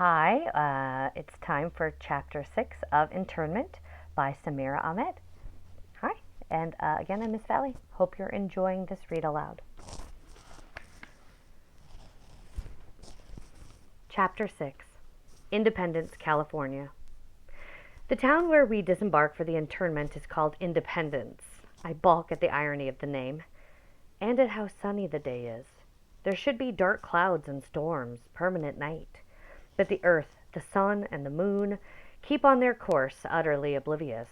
Hi, it's time for Chapter 6 of Internment by Samira Ahmed. Hi, and again, I'm Miss Valley. Hope you're enjoying this read aloud. Chapter 6 Independence, California. The town where we disembark for the internment is called Independence. I balk at the irony of the name, and at how sunny the day is. There should be dark clouds and storms, permanent night. But the earth, the sun, and the moon keep on their course, utterly oblivious.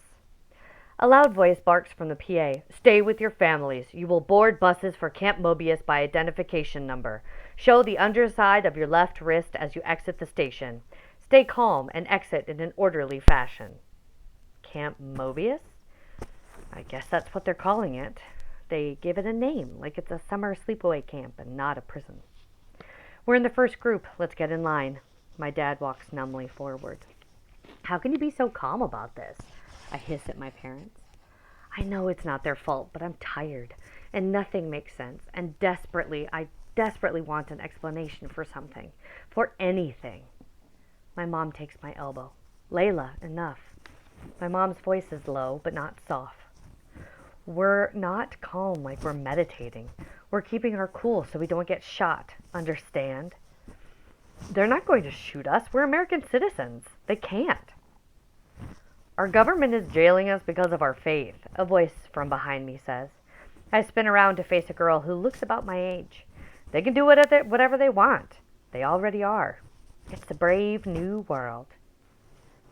A loud voice barks from the PA, "Stay with your families. You will board buses for Camp Mobius by identification number. Show the underside of your left wrist as you exit the station. Stay calm and exit in an orderly fashion." Camp Mobius? I guess that's what they're calling it. They give it a name, like it's a summer sleepaway camp and not a prison. "We're in the first group. Let's get in line." My dad walks numbly forward. "How can you be so calm about this?" I hiss at my parents. I know it's not their fault, but I'm tired, and nothing makes sense, and I desperately want an explanation for something, for anything. My mom takes my elbow. "Layla, enough." My mom's voice is low, but not soft. "We're not calm like we're meditating. We're keeping our cool so we don't get shot. Understand?" "They're not going to shoot us. We're American citizens. They can't." "Our government is jailing us because of our faith," a voice from behind me says. I spin around to face a girl who looks about my age. "They can do whatever they want. They already are. It's a brave new world."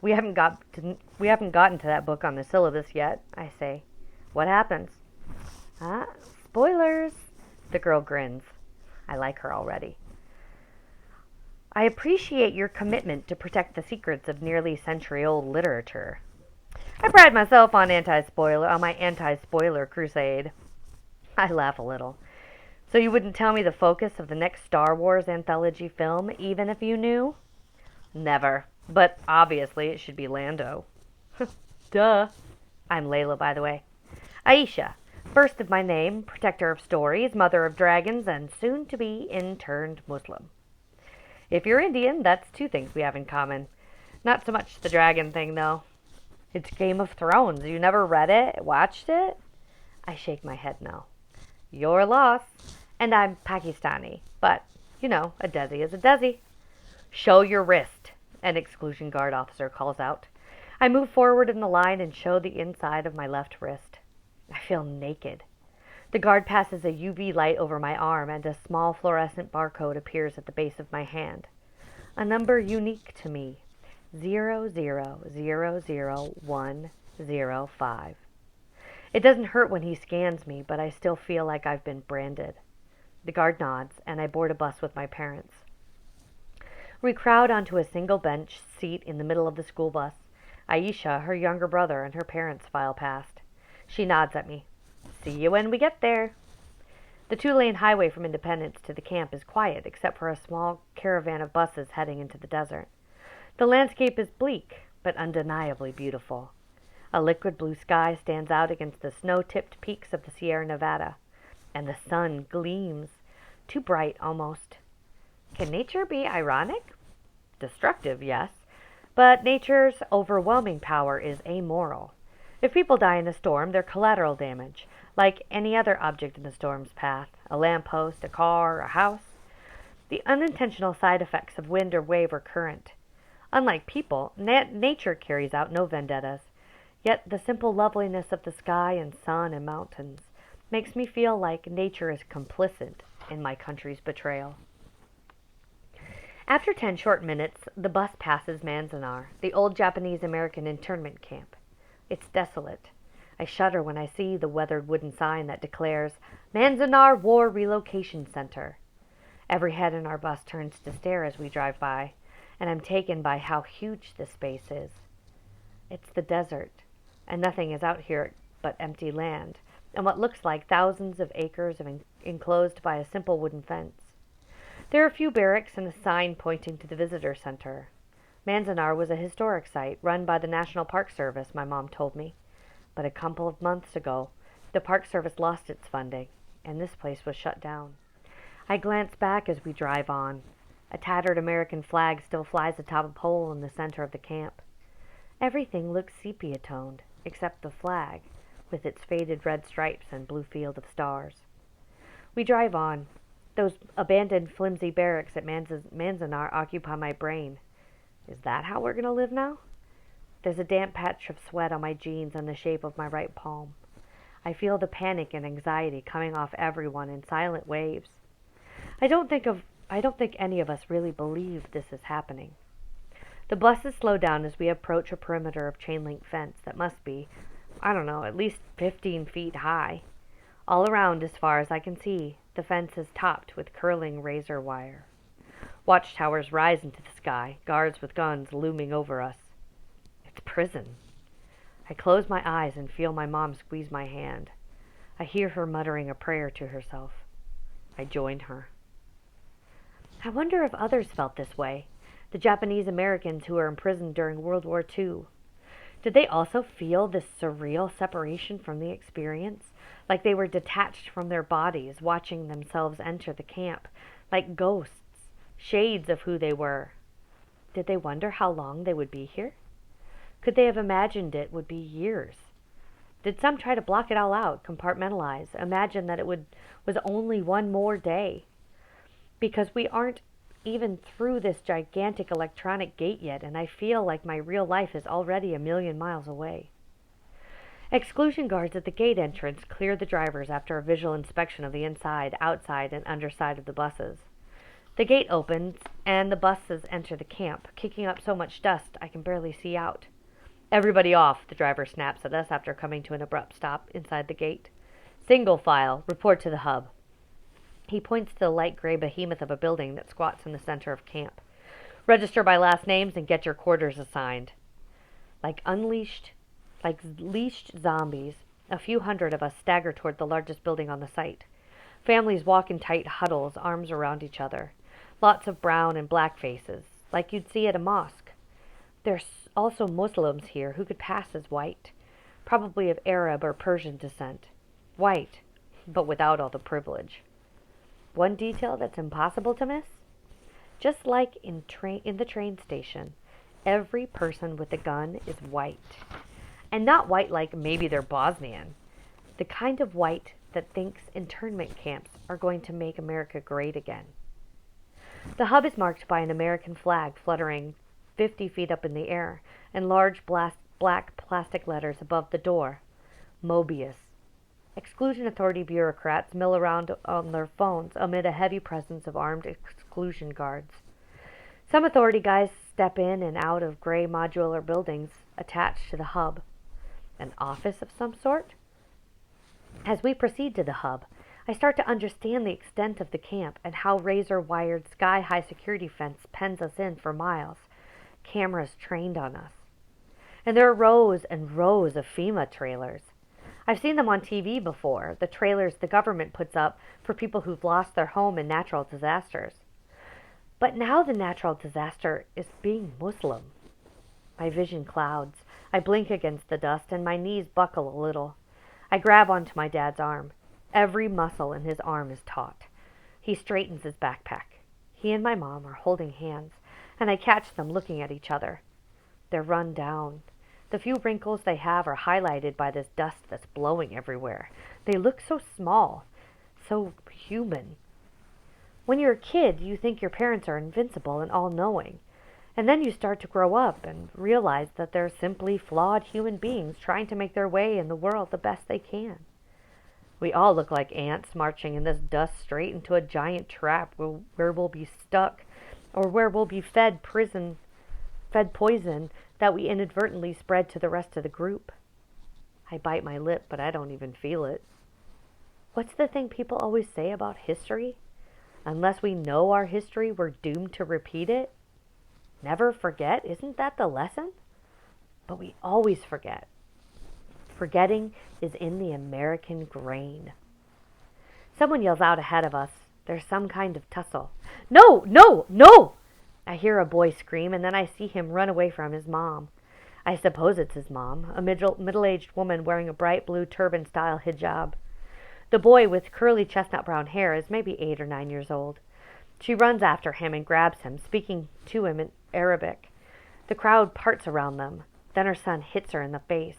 We haven't gotten to that book on the syllabus yet," I say. "What happens?" Spoilers." The girl grins. I like her already. "I appreciate your commitment to protect the secrets of nearly century-old literature." I pride myself on my anti-spoiler crusade. I laugh a little. "So you wouldn't tell me the focus of the next Star Wars anthology film, even if you knew?" "Never. But obviously it should be Lando." Duh. I'm Layla, by the way. Aisha, first of my name, protector of stories, mother of dragons, and soon to be interned Muslim. If you're Indian, that's two things we have in common. Not so much the dragon thing, though. It's Game of Thrones. You never read it? Watched it? I shake my head no. Your loss. And I'm Pakistani. But, a Desi is a Desi. "Show your wrist," an exclusion guard officer calls out. I move forward in the line and show the inside of my left wrist. I feel naked. The guard passes a UV light over my arm, and a small fluorescent barcode appears at the base of my hand. A number unique to me, 0000105. It doesn't hurt when he scans me, but I still feel like I've been branded. The guard nods, and I board a bus with my parents. We crowd onto a single bench seat in the middle of the school bus. Aisha, her younger brother, and her parents file past. She nods at me. "See you when we get there." The two-lane highway from Independence to the camp is quiet, except for a small caravan of buses heading into the desert. The landscape is bleak, but undeniably beautiful. A liquid blue sky stands out against the snow-tipped peaks of the Sierra Nevada, and the sun gleams, too bright almost. Can nature be ironic? Destructive, yes, but nature's overwhelming power is amoral. If people die in a storm, they're collateral damage, like any other object in the storm's path, a lamppost, a car, a house. The unintentional side effects of wind or wave or current. Unlike people, nature carries out no vendettas, yet the simple loveliness of the sky and sun and mountains makes me feel like nature is complicit in my country's betrayal. After 10 short minutes, the bus passes Manzanar, the old Japanese-American internment camp. It's desolate. I shudder when I see the weathered wooden sign that declares, "Manzanar War Relocation Center." Every head in our bus turns to stare as we drive by, and I'm taken by how huge this space is. It's the desert, and nothing is out here but empty land, and what looks like thousands of acres enclosed by a simple wooden fence. There are a few barracks and a sign pointing to the visitor center. Manzanar was a historic site run by the National Park Service, my mom told me. But a couple of months ago, the Park Service lost its funding, and this place was shut down. I glance back as we drive on. A tattered American flag still flies atop a pole in the center of the camp. Everything looks sepia-toned, except the flag, with its faded red stripes and blue field of stars. We drive on. Those abandoned flimsy barracks at Manzanar occupy my brain. Is that how we're going to live now? There's a damp patch of sweat on my jeans and the shape of my right palm. I feel the panic and anxiety coming off everyone in silent waves. I don't think any of us really believe this is happening. The buses slow down as we approach a perimeter of chain-link fence that must be, I don't know, at least 15 feet high. All around, as far as I can see, the fence is topped with curling razor wire. Watchtowers rise into the sky, guards with guns looming over us. It's prison. I close my eyes and feel my mom squeeze my hand. I hear her muttering a prayer to herself. I join her. I wonder if others felt this way. The Japanese Americans who were imprisoned during World War II. Did they also feel this surreal separation from the experience? Like they were detached from their bodies, watching themselves enter the camp, like ghosts, shades of who they were. Did they wonder how long they would be here? Could they have imagined it would be years? Did some try to block it all out, compartmentalize, imagine that it was only one more day? Because we aren't even through this gigantic electronic gate yet, and I feel like my real life is already a million miles away. Exclusion guards at the gate entrance clear the drivers after a visual inspection of the inside, outside, and underside of the buses. The gate opens, and the buses enter the camp, kicking up so much dust I can barely see out. Everybody off, the driver snaps at us after coming to an abrupt stop inside the gate. Single file, report to the hub. He points to the light gray behemoth of a building that squats in the center of camp. Register by last names and get your quarters assigned. Like leashed zombies, a few hundred of us stagger toward the largest building on the site. Families walk in tight huddles, arms around each other. Lots of brown and black faces, like you'd see at a mosque. There's also Muslims here who could pass as white, probably of Arab or Persian descent. White, but without all the privilege. One detail that's impossible to miss? Just like in the train station, every person with a gun is white. And not white like maybe they're Bosnian. The kind of white that thinks internment camps are going to make America great again. The hub is marked by an American flag fluttering 50 feet up in the air and large black plastic letters above the door. Mobius. Exclusion Authority bureaucrats mill around on their phones amid a heavy presence of armed exclusion guards. Some authority guys step in and out of gray modular buildings attached to the hub. An office of some sort? As we proceed to the hub, I start to understand the extent of the camp and how razor-wired sky-high security fence pens us in for miles. Cameras trained on us. And there are rows and rows of FEMA trailers. I've seen them on TV before, the trailers the government puts up for people who've lost their home in natural disasters. But now the natural disaster is being Muslim. My vision clouds. I blink against the dust and my knees buckle a little. I grab onto my dad's arm. Every muscle in his arm is taut. He straightens his backpack. He and my mom are holding hands, and I catch them looking at each other. They're run down. The few wrinkles they have are highlighted by this dust that's blowing everywhere. They look so small, so human. When you're a kid, you think your parents are invincible and all-knowing. And then you start to grow up and realize that they're simply flawed human beings trying to make their way in the world the best they can. We all look like ants marching in this dust straight into a giant trap where we'll be stuck, or where we'll be fed poison that we inadvertently spread to the rest of the group. I bite my lip, but I don't even feel it. What's the thing people always say about history? Unless we know our history, we're doomed to repeat it? Never forget? Isn't that the lesson? But we always forget. Forgetting is in the American grain. Someone yells out ahead of us. There's some kind of tussle. No, no, no! I hear a boy scream, and then I see him run away from his mom. I suppose it's his mom, a middle-aged woman wearing a bright blue turban-style hijab. The boy with curly chestnut brown hair is maybe 8 or 9 years old. She runs after him and grabs him, speaking to him in Arabic. The crowd parts around them. Then her son hits her in the face.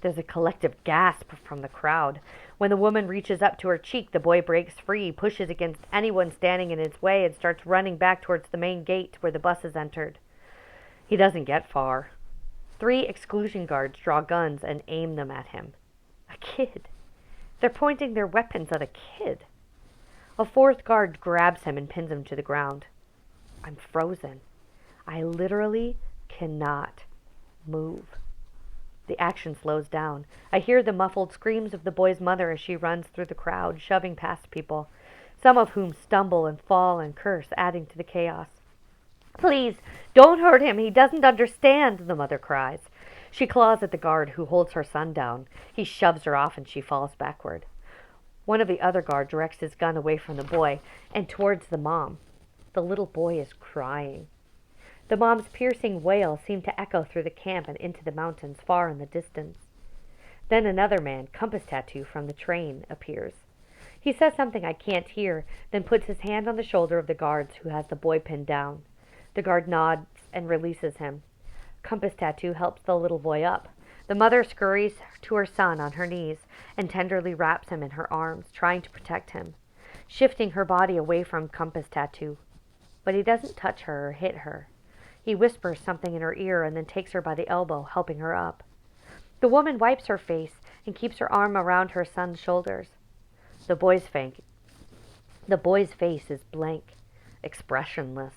There's a collective gasp from the crowd. When the woman reaches up to her cheek, the boy breaks free, pushes against anyone standing in his way, and starts running back towards the main gate where the bus is entered. He doesn't get far. 3 exclusion guards draw guns and aim them at him. A kid. They're pointing their weapons at a kid. A 4th guard grabs him and pins him to the ground. I'm frozen. I literally cannot move. The action slows down. I hear the muffled screams of the boy's mother as she runs through the crowd, shoving past people, some of whom stumble and fall and curse, adding to the chaos. Please, don't hurt him. He doesn't understand, the mother cries. She claws at the guard who holds her son down. He shoves her off and she falls backward. One of the other guards directs his gun away from the boy and towards the mom. The little boy is crying. The mom's piercing wail seemed to echo through the camp and into the mountains far in the distance. Then another man, compass tattoo from the train, appears. He says something I can't hear, then puts his hand on the shoulder of the guard who has the boy pinned down. The guard nods and releases him. Compass tattoo helps the little boy up. The mother scurries to her son on her knees and tenderly wraps him in her arms, trying to protect him, shifting her body away from compass tattoo. But he doesn't touch her or hit her. He whispers something in her ear and then takes her by the elbow, helping her up. The woman wipes her face and keeps her arm around her son's shoulders. The boy's face is blank, expressionless.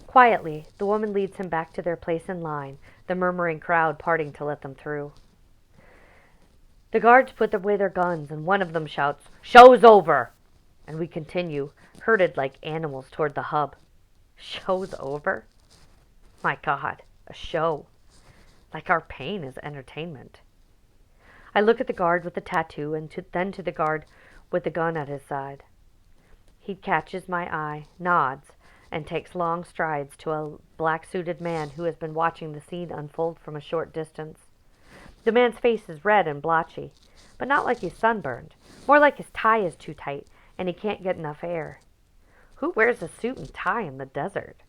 Quietly, the woman leads him back to their place in line, the murmuring crowd parting to let them through. The guards put away their guns, and one of them shouts, "Show's over!" And we continue, herded like animals toward the hub. Show's over? My God, a show. Like our pain is entertainment. I look at the guard with the tattoo and then to the guard with the gun at his side. He catches my eye, nods, and takes long strides to a black-suited man who has been watching the scene unfold from a short distance. The man's face is red and blotchy, but not like he's sunburned, more like his tie is too tight and he can't get enough air. Who wears a suit and tie in the desert?